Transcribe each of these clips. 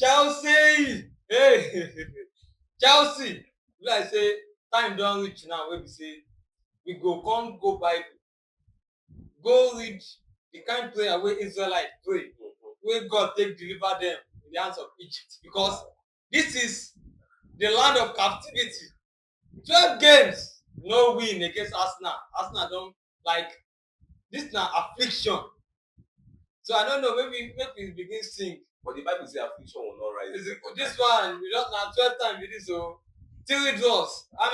Chelsea! Hey! Chelsea! Like say time don reach now wey be say we go Bible go read the kind prayer wey Israelite pray wey God take deliver them in the hands of Egypt because this is the land of captivity. 12 games no win against Arsenal. Arsenal don like this na affliction. So I don't know, maybe make we begin sing. But the Bible say affliction will not rise. This one we just na 12 times with this o. 3 draws. How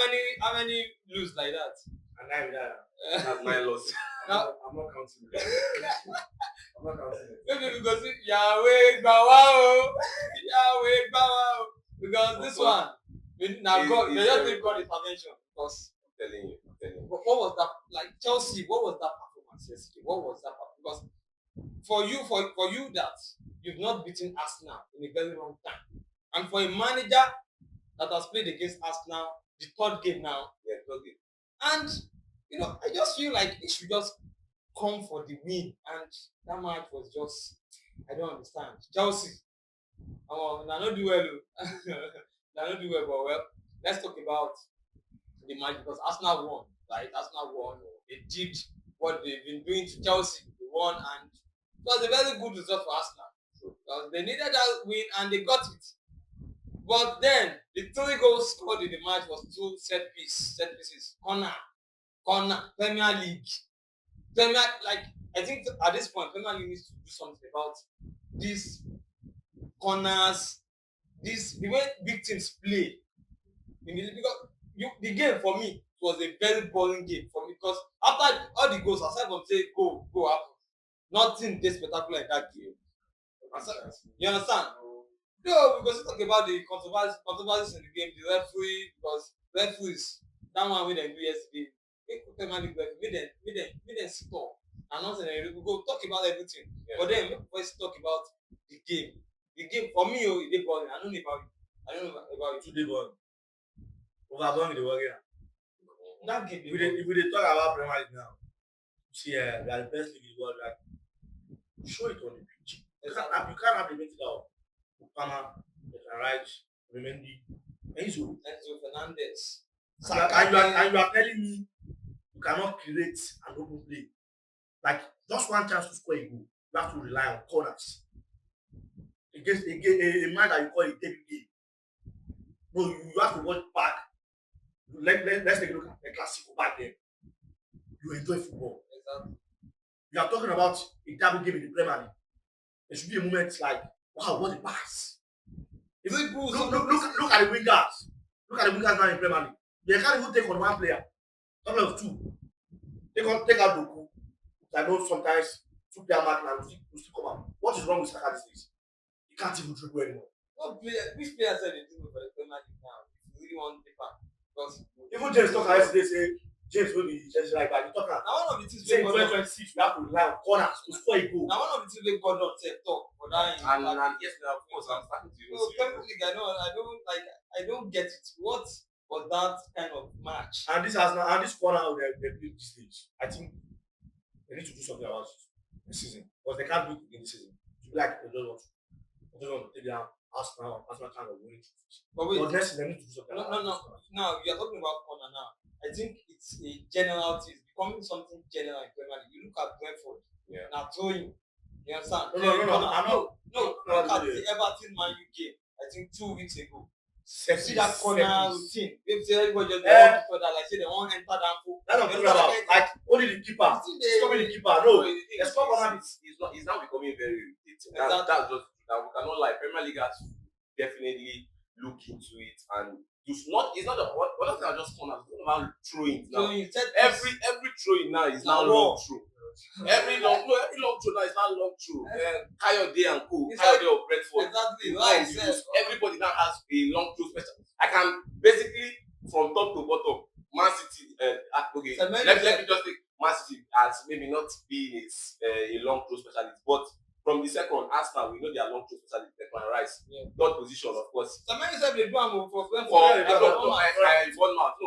many lose like that? And that's 9 losses. Now, I'm not counting it. I'm not counting it. maybe because Yahweh Gbawa o, Yahweh Gbawa o, because this one na God, they just need God intervention because I'm telling you. what was that like Chelsea? What was that performance yesterday? What was that because for you that you've not beaten Arsenal in a very long time, and for a manager that has played against Arsenal the third game now, and I just feel like it should just come for the win, and that match was just I don't understand. Chelsea, na no do well o, na no do well, but well, let's talk about the match because Arsenal won, right? Arsenal won. They did what they've been doing to Chelsea. They won, and it was a very good result for Arsenal because they needed that win and they got it. But then the 3 goals scored in the match was 2 set pieces, corner, Premier League. Like I think at this point, Premier League needs to do something about these corners, the way big teams play. Because the game for me was a very boring game for me because after all the goals, aside from say go happen, nothing dey spectacular in that game. You understand? No, because you talk about the controversies in the game, the referee, because referees, that one wey dem do yesterday, make Premier League referee, make dem sit up and nothing we go talk about everything. Yeah. But then make we first talk about the game. The game for me e dey boring. I don't know about you. Too dey boring. Overboring the worry. That game if we dey talk about Premier League now, see we are the best league in the world, like show it on the pitch. You can't have the mental Upama, Remendi, Enzo Fernandez. And you are telling me you cannot create an open play. Like just one chance to score a goal, you have to rely on corners. Against a man that you call a David game. No, you have to watch back. Let's take a look at the Classico back then. You enjoy football. Exactly. You are talking about a double game in the Premier League. There should be a moment like, wow, what a pass. Look at the wingers. Look at the wingers now in Premier League. They can't even take on one player. Couple of 2. Take out Doku. I know sometimes 2-player mark and will still come out. What is wrong with Saka these days? He can't even dribble anymore. Which player said they do for the Premier League now? If you really want paper. Because even James talk yesterday say James will be just like that. You talk now. Now one of the things say in 2026 we have to rely on corners to score a goal. Now one of the things wey God don talk for that. And yes, of course I'm starting to. No, Premier League I don't get it. What was that kind of match? And this corner they play this stage. I think they need to do something about it this season because they can't do it in the season. To be like they don't want to take their Arsenal kind of winning. But next season they need to do something. No. You are talking about corner now. I think it's a general thing. It's becoming something general in Premier League. You look at Brentford. Yeah. Now throwing. You understand? No. Look at the Everton Man U game. I think 2 weeks ago. See that corner routine. Maybe everybody just want to that, like say they want enter that pool. That's what I'm talking about. Like only the keeper. Stopping the keeper. No, the stop corner is now becoming very irritating. That's just that we cannot lie. Premier League has to definitely look into it and it's not what are just corners, it's not about throwing now. Every throwing now is now long throw. Every long throw now is now long throw. Kayode and Co. Kayode of Brentford. Exactly. Everybody now has a long throw special. I can basically from top to bottom, Man City. Okay, let me just take Man City as maybe not being a long throw specialist, but from the second Arsenal, we know they are long throw specialist. Declan Rice, third position, of course. Sometimes you said they do for No,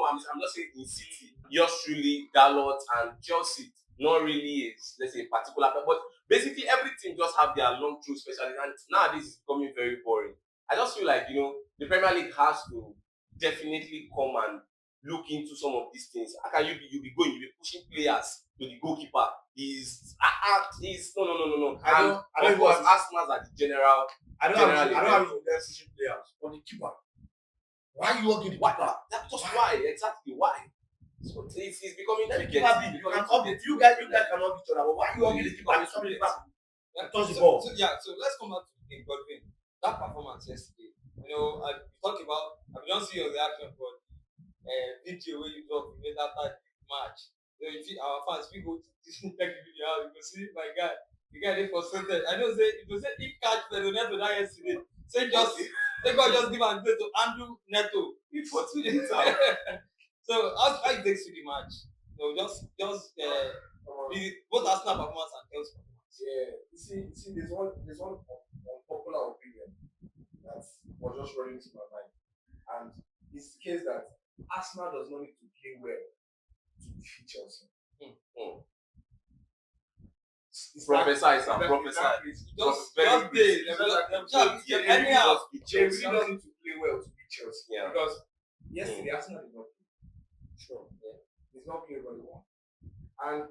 I'm just saying in City, yours truly, Dalot and Chelsea. Not really let's say particular, but basically everything just have their long through specialist, and nowadays it's becoming very boring. just feel like the Premier League has to definitely come and look into some of these things. How can you be pushing players to the goalkeeper? He's no. I don't of course, Arsenal are the general. I don't have pushing players, but the keeper. Why you working the keeper? Why? Exactly why? So it's becoming tricky. You guys cannot beat each other. But why you working the keeper? Touch the ball. So let's come back to the game, Godwin. That performance yesterday. I talk about. I don't see your reaction, but video where you made after the match. So you see our fans, we go to check the video out. You can see my guy. The guy they frustrated. I don't say it was a big catch for the Neto that yesterday. Say just they got just give and go to Andrew Neto. For 2 days. So how you take to the match? Just both Arsenal performance and Chelsea performance. Yeah, you see, there's one unpopular opinion that was just running into my mind, and it's the case that Arsenal does not need to play well to defeat Chelsea. Prophesy. They really don't need to play well to beat Chelsea. Yeah. Because yesterday Arsenal did not play. Sure. Yeah. It's not playing very well. And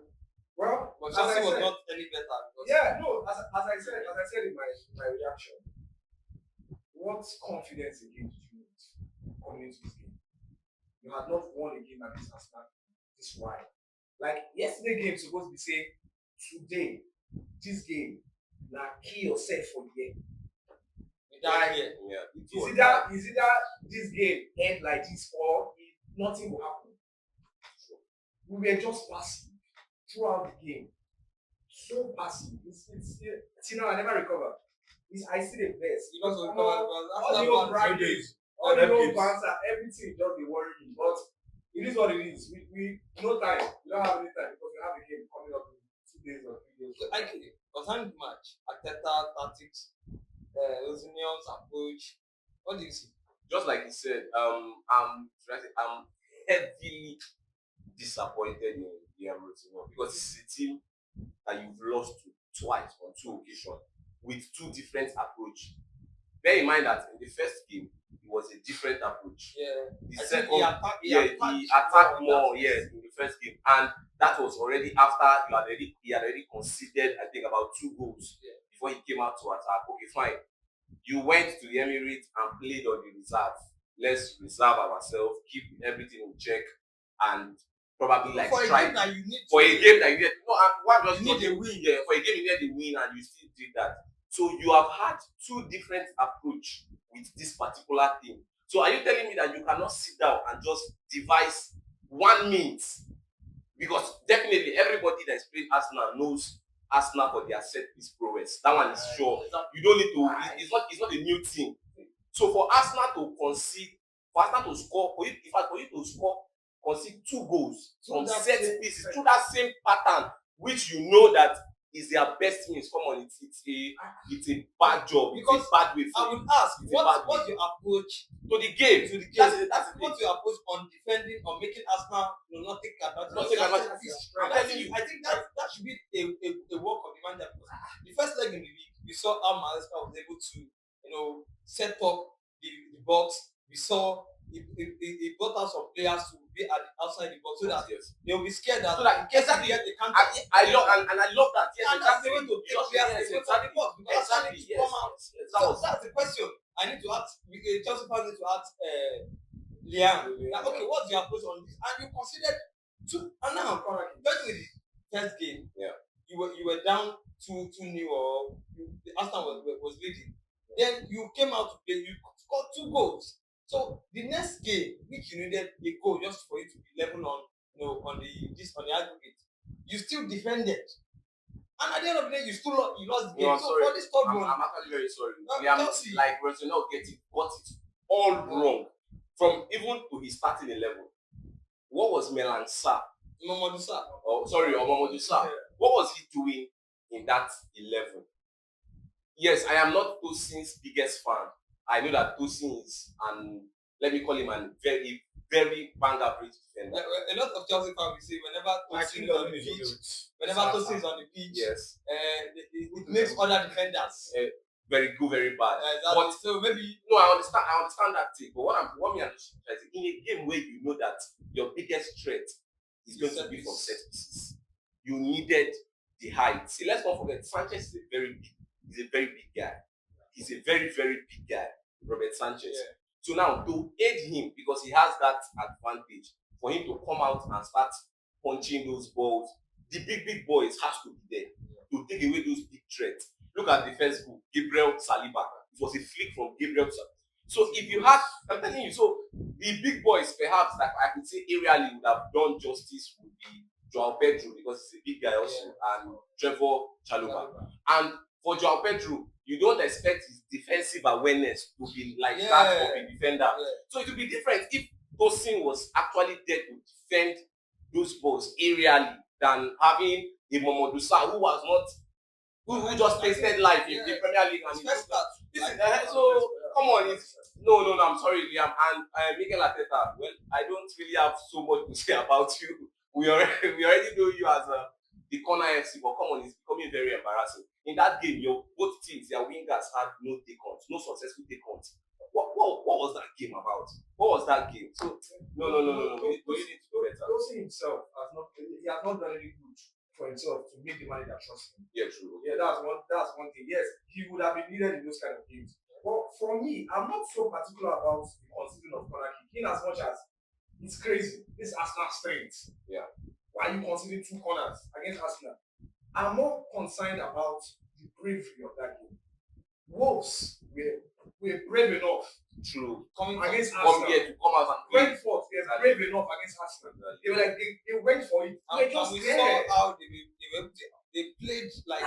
but Chelsea was not any better. As I said in my reaction, what confidence again did you need coming into this game? You had not won a game against Arsenal this wide. Like yesterday game supposed to be saying today, this game, now kill yourself for the game. Is either this game end like this or nothing will happen. We were just passive throughout the game. So passive. I never recovered. I see the best. You also recovered all the old branches, all the old banter, everything just be worrying. But it is what it is. We no time. We don't have any time because we have a game coming up in 2 days or 3 days. So I get it. Concerning the match, Arteta, tactics, Rosenion's approach. What do you see? Just like you said, I'm heavily disappointed in Liam Rosenior because this is a team that you've lost to twice on 2 occasions with 2 different approaches. Bear in mind that in the first game it was a different approach. Yeah. The second, he attacked more. Yes, in the first game, and that was already after he had already conceded, I think, about 2 goals before he came out to attack. Okay, fine. You went to the Emirates and played on the reserve. Let's reserve ourselves, keep everything in check, and probably for try a game that you need for a game that you need. No, what just you need a win. Yeah, for a game you need a win, and you still did that. So you have had 2 different approach with this particular thing. So are you telling me that you cannot sit down and just devise 1 minute? Because definitely everybody that is playing Arsenal knows Arsenal for their set piece prowess. That one is sure. You don't need to. It's not a new thing. So for Arsenal to concede, for Arsenal to score, for you to score, concede 2 goals from set pieces through that same pattern, which you know that is their best means. Come on, it's a bad job. Because it's a bad way. I would ask, what's your approach to the game? That's what's your approach on defending or making Arsenal not take advantage? I think that should be a work of the manager. The first leg in the league, we saw how Maresca was able to set up the box. We saw he brought out some players to be outside the box so that they will be scared that in case they get the counter. I love that. Yes, and that's the way to get players outside the box because Arsenal needs to come out. So that's the question I need to ask. Chelsea fans need to ask Liam. Okay, what's your approach on this? And you considered and now judging with the first game, you were down 2-0 or Arsenal was leading. Then you came out to play. You scored 2 goals. So the next game, which you needed a goal just for you to be level on the aggregate, you still defended, and at the end of the day, you lost the game. So for this third one, I'm actually very sorry. Like Rosenior got it all wrong from even to his starting 11. What was Mamadou Sarr? Mamadou Sarr. What was he doing in that 11? Yes, I am not Tosin's biggest fan. I know that Tosin is, and let me call him, a very, very bang average defender. A lot of Chelsea fans will say whenever Tosin is on the pitch, it makes other defenders. very bad. Exactly. But So maybe no, I understand that thing. But what me understand is in a game where you know that your biggest threat is going to be from set pieces, you needed the height. See, let's not forget, Sanchez is a very big guy. He's a very big guy, Robert Sanchez. Yeah. So now to aid him, because he has that advantage, for him to come out and start punching those balls, the big boys has to be there to take away those big threats. Look at the first goal, Gabriel Saliba. It was a flick from Gabriel Saliba. So if you had, I'm telling you, so the big boys perhaps, like I could say aerially would have done justice would be Joao Pedro, because he's a big guy also, and Trevor Chalobah. And for Joao Pedro, you don't expect his defensive awareness to be like that of a defender. So it would be different if Tosin was actually there to defend those balls aerially than having a Mamadou Sarr who was not, who just tasted life in the Premier League. And so come on, no, I'm sorry, Liam, and Mikel Arteta. Well, I don't really have so much to say about you. We already know you as the corner FC, but come on, it's becoming very embarrassing. In that game, both teams, their wingers had no take-ons, no successful take-ons. What was that game about? What was that game? So no. We need to do better. Tosin himself has not done any good for himself to make the manager trust him. Yeah, true. Yeah, that's one thing. Yes, he would have been needed in those kind of games. But for me, I'm not so particular about the considering of corner kick, in as much as it's crazy. This Arsenal strength. Yeah. Why are you considering 2 corners against Arsenal? I'm more concerned about the bravery of that game. Wolves were brave enough. True. Coming against Arsenal. To come out and Brentford, they were brave enough against Arsenal. They were like they went for it. And we saw how they played like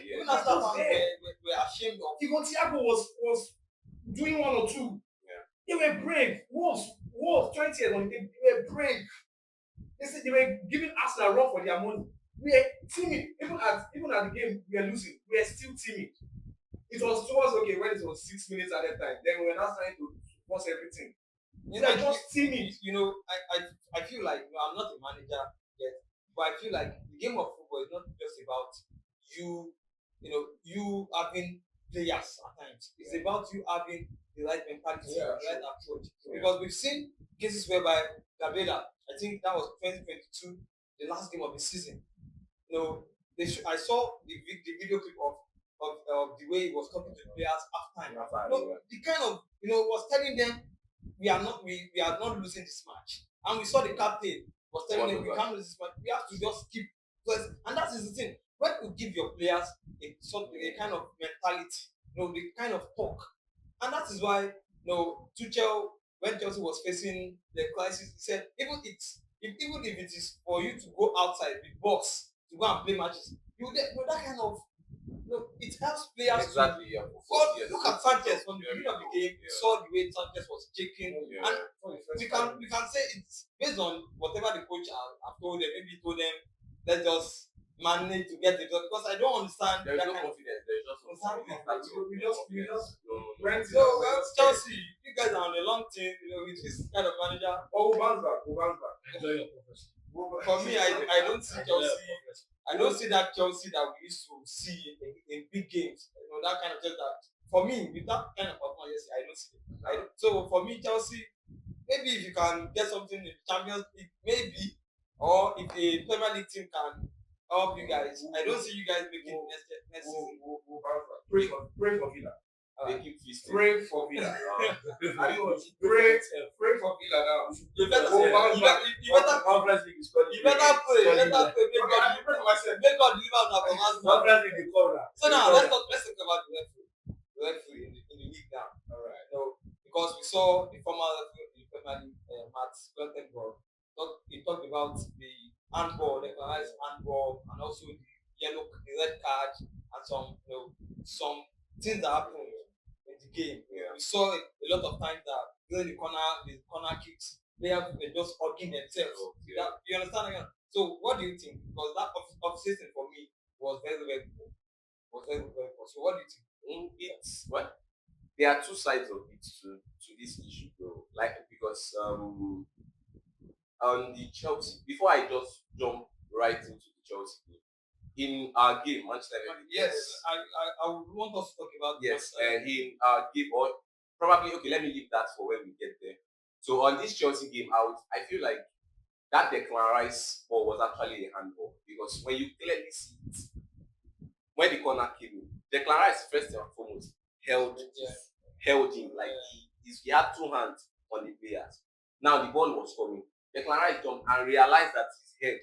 even after we were ashamed of. Even Thiago was doing 1 or 2. Yeah. They were brave. Wolves 20th on they were brave. They said they were giving Arsenal a run for their money. We were timid. Even at the game we were losing, we were still timid. It was towards when it was 6 minutes at that time. Then we were now trying to force everything. They're just timid. I feel like I'm not a manager yet, but I feel like the game of football is not just about you having players at times. It's about you having the right mentality, the right approach. Because we've seen cases whereby Gabriela, I think that was 2022, the last game of the season. I saw the video clip of the way he was talking to the players after time. The kind of was telling them we are not losing this match, and we saw the captain was telling them we can't lose this match. We have to just keep first, and that is the thing. When you give your players a kind of mentality, the kind of talk, and that is why Tuchel, when Chelsea was facing the crisis, he said even if it is for you to go outside the box to go and play matches, that kind of it helps players. Exactly. Look at Sanchez from the beginning of the game. You saw the way Sanchez was shaking, and we can say it's based on whatever the coach have told them. Maybe he told them let's just manage to get the result, because I don't understand. There is no confidence. There is just no confidence. We just went. So Chelsea, you guys are on a long team. With this kind of manager. We'll bounce back. Enjoy your profession. For me, I don't see Chelsea. I don't see that Chelsea that we used to see in big games. That kind of Chelsea that, for me, with that kind of performance, I don't see it. So for me, Chelsea, maybe if you can get something in the Champions League, maybe, or if a Premier League team can help you guys, I don't see you guys making next season. Pray for Villa. They keep feasting. Pray for Villa. Pray for Villa now. You better pray. Make God deliver us from us. So now let's talk about the referee in the league now. Alright. Because we saw the former referee in the Premier League, Matt Gothenburg, he talked about the handball, the recognized handball, and also the red card, and some things that happened in the game. We saw a lot of times that during the corner kicks, players were just hugging themselves. You understand again? So what do you think? Because that obsession for me was very, very poor. So what do you think? It's what? There are two sides of it to this issue, bro. Because on the Chelsea, before I just jump right into the Chelsea game, in our game, Manchester United. Yes, I would want us to talk about yes, and in our game, or probably okay. Let me leave that for when we get there. So on this Chelsea game out, I feel like that Declan Rice ball was actually a handball because when you clearly see it, when the corner came in, Declan Rice first and foremost held him like he had two hands on the players. Now the ball was coming. Declan Rice jumped and realized that his head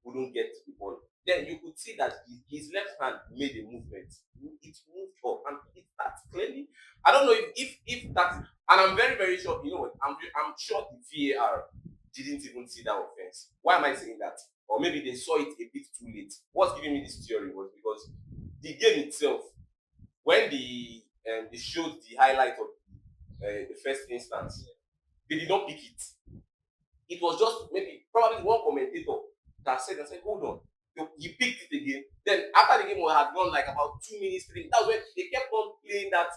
wouldn't get to the ball. Then you could see that his left hand made a movement. It moved up, and that's clearly. I don't know if that's, and I'm very very sure. You know what? I'm sure the VAR didn't even see that offense. Why am I saying that? Or maybe they saw it a bit too late. What's giving me this theory was because the game itself, when they showed the highlight of the first instance, they did not pick it. It was just maybe probably one commentator that said, hold on. He picked it again. Then after the game had gone like about 2 minutes, 3 minutes, that was when they kept on playing that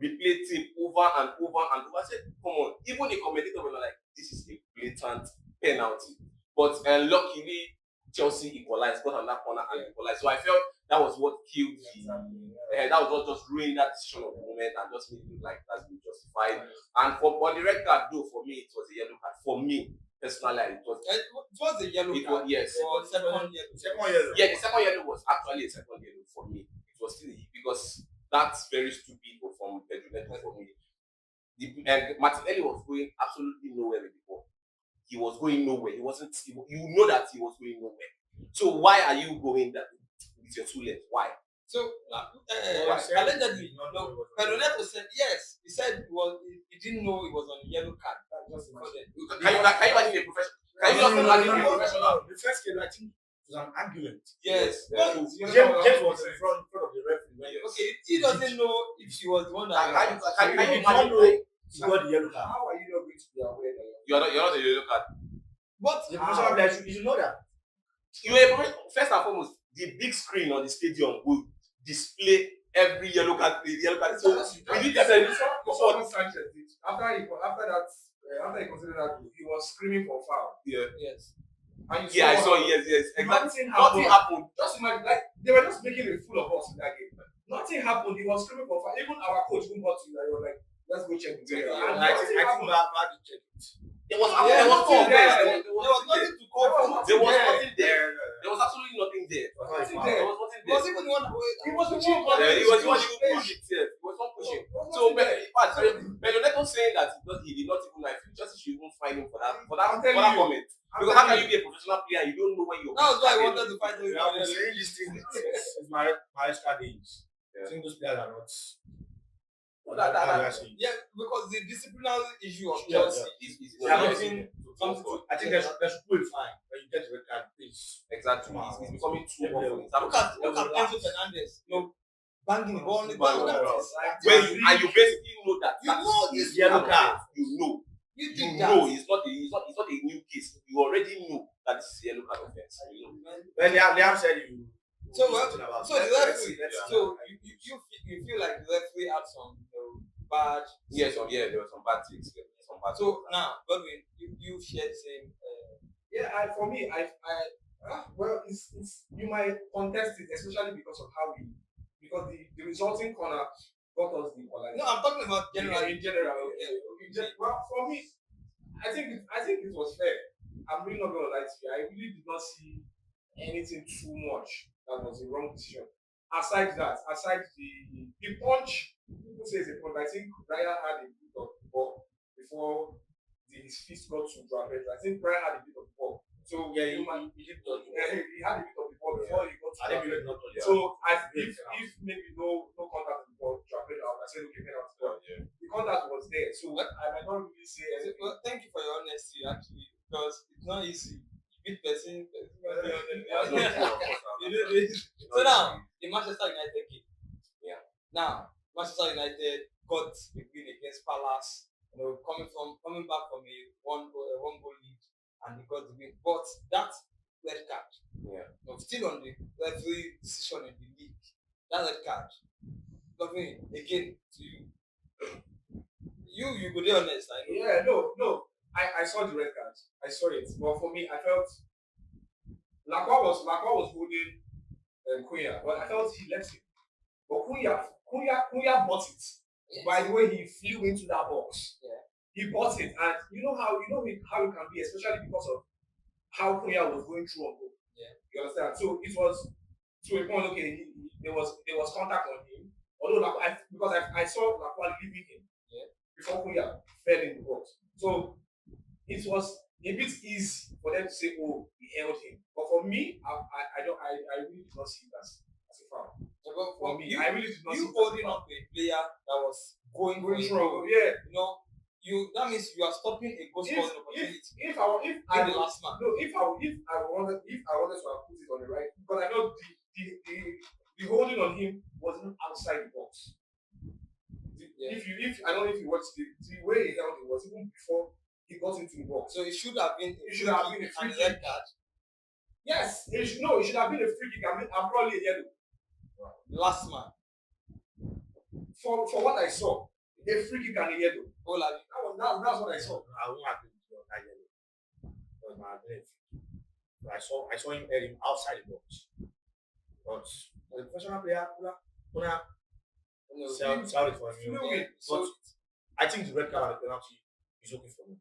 replay tape over and over and over. I said, come on. Even the commentator were like, this is a blatant penalty. But luckily, Chelsea equalized, got on that corner and equalized. So I felt that was what killed that was what just ruined that decision of the moment and just made it look like that's been justified. And for the red card, though, for me, it was a yellow card. For me, personally, it was a yellow card. Yes. Or second yellow. Yeah, the second yellow was actually a second yellow for me. It was still because that's very stupid from Pedro Neto for me. Martinelli was going absolutely nowhere with the ball. He was going nowhere. He wasn't. You know that he was going nowhere. So why are you going that with your two legs? Why? So allegedly, Pedro Neto said yes. He said he didn't know it was on a yellow card. Can you imagine a professional? Can you just imagine a professional? The first game, I think, was an argument. Yes. James was in front of the referee. Okay, he doesn't know if she was the one that. Can you imagine? You got the yellow card. How are you not going to be aware that you're not a yellow card? But the professional player you know that. First and foremost, the big screen on the stadium will display every yellow card. So we did that. After he considered that, he was screaming for foul. Yeah. Yes. And I saw. Yes. Exactly. Nothing happened. Just imagine, like they were just making a fool of us in that game. Nothing happened. He was screaming for foul. Even our coach who got to that, he was like, "Let's go check the video." And I think about to check it. There was nothing there. There was nothing to call for. There was nothing there. There was absolutely nothing there. There was nothing there. He was even the one. He was the one. He was the one who pushed it. He was not pushing. So, Benedetto saying that he did not even like just should even find him for that comment. Because how can you be a professional player and you don't know when you're. That was why I wanted to find him. I was saying this thing is my extra days. I think those players are not. Yeah, because the disciplinary issue of Chelsea is something. I think they should put it fine when you get the red card, please. Exactly. It's becoming too often. Look at Enzo Fernandez. Banging the ball on the ground. And you basically know that. You know this yellow card. You know. You know it's not a new case. You already know that this is a yellow card offense. When Liam said you. So the referee. So you feel like the referee had some bad. Yes, there were some bad things. So now, Godwin, you shared the same. For me, well, it's you might contest it, especially because of how because the resulting corner got us the equalizer. No, I'm talking about generally. In general, well, for me, I think it was fair. I'm really not gonna lie to you. I really did not see anything too much that was the wrong decision. Aside the punch, people say it's a punch. I think Ryan had a bit of the ball before his fist got to Joao. I think Ryan had a bit of the ball. So he had a bit of the ball before he got to Joao. So if maybe no contact with the ball, Joao, I said okay, the contact was there. So I might not really say. Well, thank you for your honesty, actually, because it's not easy. Big person. So now the Manchester United game. Yeah. Now Manchester United got a win against Palace. Coming back from a one goal lead, and they got the win. But that red card. Yeah. Still on the referee decision in the league. That red card. Nothing again to you. You could be honest. No. I saw the red card. I saw it. But for me, I felt Lacroix was holding Cunha, but I felt he left it. But Cunha bought it. Yes. By the way, he flew into that box. Yeah. He bought it, and you know how it can be, especially because of how Cunha was going through on goal. Yeah. You understand? So it was to a point. Okay, there was contact on him. Although because I saw Lakwa leaving him. Yeah. Before Cunha fell in the box. So it was a bit easy for them to say, "Oh, he held him." But for me, I really did not see it as a foul. For me, I really did not see it as a foul. You holding up a player that was going through, yeah. That means you are stopping a goal scoring opportunity. If I wanted to have put it on the right, because I know the holding on him wasn't outside the box. I don't know if you watched the way he held it was even before he got into the box. So it should have been a free red card. Yes, it should have been a free kick. I'm probably a yellow. Last man. For what I saw, a free kick and a yellow. That's what I saw. I won't agree with you on that yellow. That was my agreement. I saw him heading outside the box. But as a professional player, sorry for him. But I think the red card and the penalty is okay for me.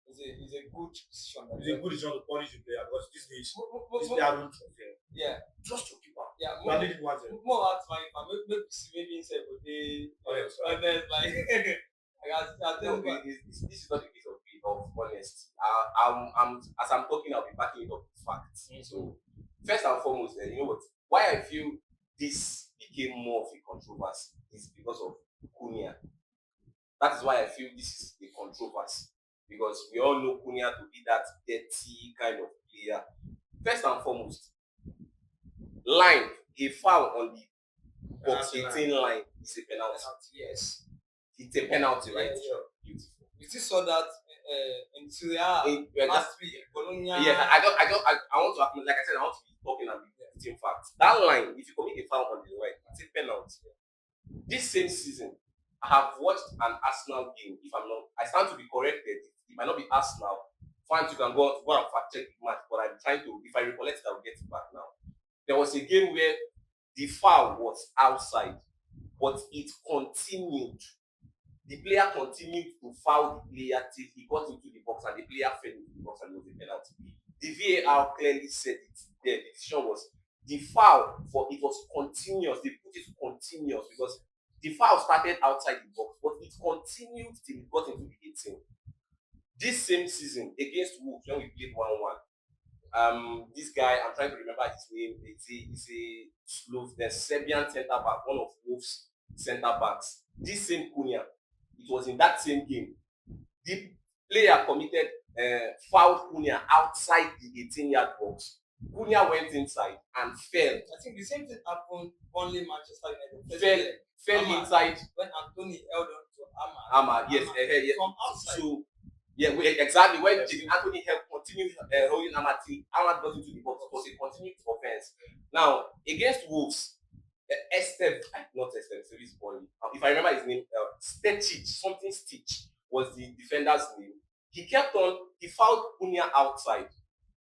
It's a good decision. It's a good decision to punish the player because these days player don't trust him. Yeah. Just to keep up. Yeah. More hard to find. Maybe instead of the and then like this is not a case of honesty. As I'm talking, I'll be backing it up with facts. Mm-hmm. So first and foremost, you know what? Why I feel this became more of a controversy is because of Cunha. That is why I feel this is a controversy. Because we all know Cunha to be that dirty kind of player. First and foremost, a foul on the box 18 line is a penalty. Yes. It's a penalty, right? Yeah. Beautiful. You still saw that in Syria last week. Bologna. Yeah, I want to, like I said, I want to be talking and be putting facts. That line, if you commit a foul on the right, it's a penalty. This same season, I have watched an Arsenal game. I stand to be corrected. It might not be Arsenal. Fans, you can go and fact check the match, but I'm trying to, if I recollect it, I'll get it back now. There was a game where the foul was outside, but it continued. The player continued to foul the player till he got into the box and the player fell into the box and it was a penalty. The VAR clearly said it there. The decision was the foul it was continuous. They put it continuous because the foul started outside the box, but it continued till it got into the 18. This same season against Wolves, when we played 1-1, this guy, I'm trying to remember his name, it's a Serbian centre back, one of Wolves centre backs. This same Cunha, it was in that same game. The player committed fouled Cunha outside the 18-yard box. Cunha went inside and fell. I think the same thing happened only Manchester United. Fell inside when Anthony held on to Ahmad. Yes. From outside. So, exactly. When Anthony continued holding Ahmad till Ahmad got into the box, it was a continued offense. Now, against Wolves, if I remember his name, Stitch was the defender's name. He fouled Cunha outside,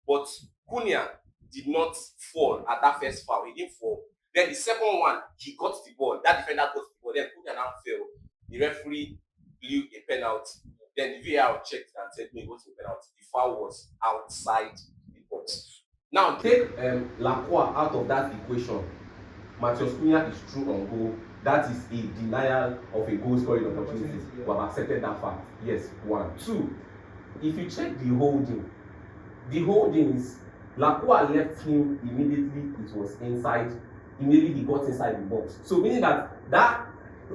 but Cunha did not fall at that first foul. He didn't fall. Then the second one, he got the ball. That defender got the ball. Then Cunha now fell. The referee blew a penalty. Then the VAR checked and said, no, it wasn't a penalty. The foul was outside the box. Now, take Lakwa out of that equation. Matheus Cunha is true on goal. That is a denial of a goal scoring opportunity. We have accepted that fact. Yes, 1. 2, if you check the holdings, Lakwa left him immediately. It was inside. Immediately he got inside the box. So meaning that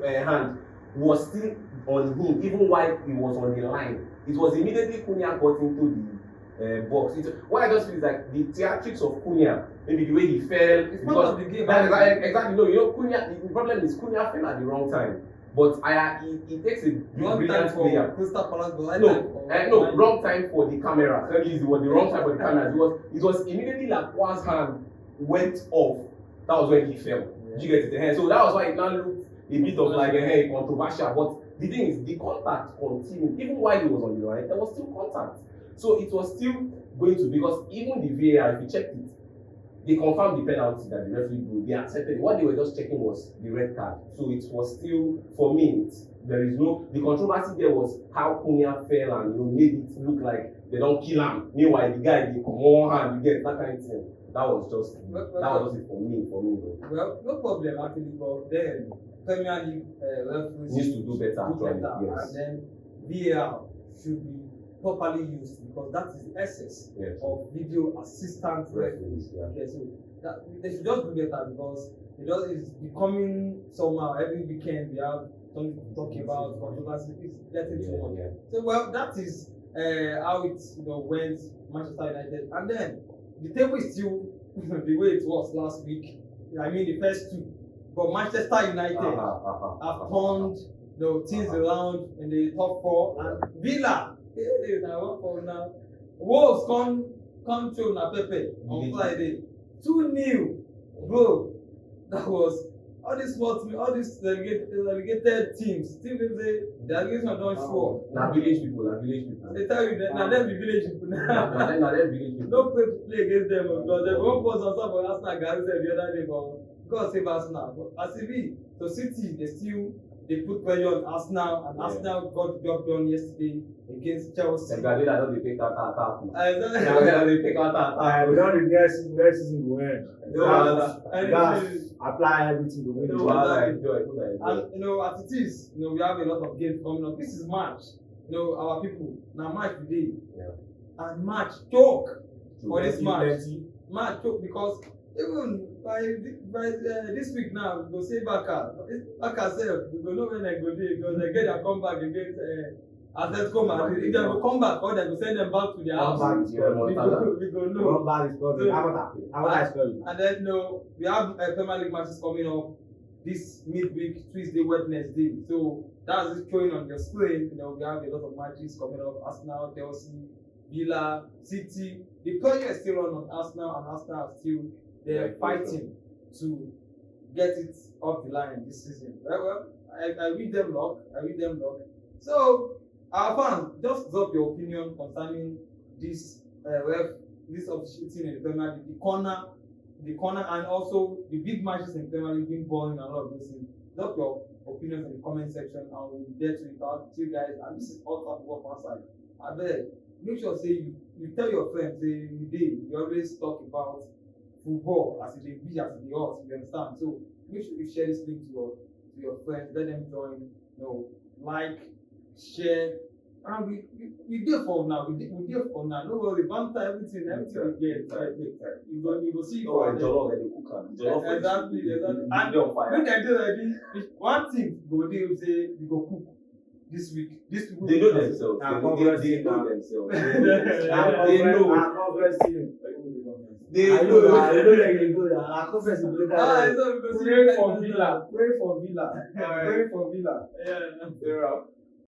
hand was still on him even while he was on the line. It was immediately Cunha got into the box. What I just feel is like the theatrics of Cunha, maybe the way he fell. It's part of the game. Exactly. No, Cunha. The problem is Cunha fell at the wrong time. But it takes a brilliant player. No, wrong time for the camera. So it was the wrong time for the camera. It was immediately like Lakwa's hand went off. That was when he fell. Did you get it? So that was why it now looked a bit of like a controversial. But the thing is, the contact continued. Even while he was on the line, there was still contact. So it was still going to, because even the VAR, if you checked it, they confirmed the penalty that the referee blew. They accepted it. What they were just checking was the red card. So it was still, for me, there is no, the controversy there was how Cunha fell and made it look like they don't kill him. Meanwhile, the guy, they come on hand, you get that kind of thing. That was just it for me. Well, no problem actually, but then Premier League referees needs to do better. Yes. And then VAR should be properly used because that is the essence of video assistant referees. Yeah. Okay, so they should just do better because it's becoming somehow every weekend we have something to talk about, controversy, it's getting too much. Yeah. So well, that is how it went Manchester United, and then the table is still the way it was last week. I mean the first two, but Manchester United have turned things around in the top four, and Villa now Wolves come to Pepe on Friday 2-0, bro. That was all these relegated teams. Still they say the relegation don't show. Now village people. They tell you that now them be village people now. Now them village people. No play against them because they won't pause on top of Arsenal guys said the other day, but God save Arsenal. But as it be, so City they put pressure on Arsenal, and Arsenal got the job done yesterday against Chelsea. And Guardiola don't pick out attack. They pick out attack. We don't the next season go end. Apply everything to win. And as it is, we have a lot of games coming up. This is March. Our people now March today. Yeah. And March choke for this match. March choke because even by this week now we go say Baka self we go know when they go there because they get their comeback against Atletico Madrid. If they go come back or they go send them back to their house. We go know. And then we have Premier League matches coming up this midweek, Tuesday, Wednesday. So that's it showing on your screen. We have a lot of matches coming up. Arsenal, Chelsea, Villa, City. The pressure is still on Arsenal, and Arsenal are still they're fighting to get it off the line this season. Well, I read them luck. So, our fans, just drop your opinion concerning this officiating in the Premier League, the corner, and also the big matches in the Premier League being born and all of those things. Drop your opinions in the comment section, and we'll get to it out to you guys. And this is all talk about outside. I beg, make sure you tell your friends, we always talk about football as it is be as it is hot, you understand? So make sure you share this link to your friends, let them join, like, share, and we there for now. We there for now. No worry, banter everything we get. You go see exactly. And when they do like this, one thing go there we say we go cook this week. These people they know themselves. They know themselves. They know. Pray for Villa. Yeah.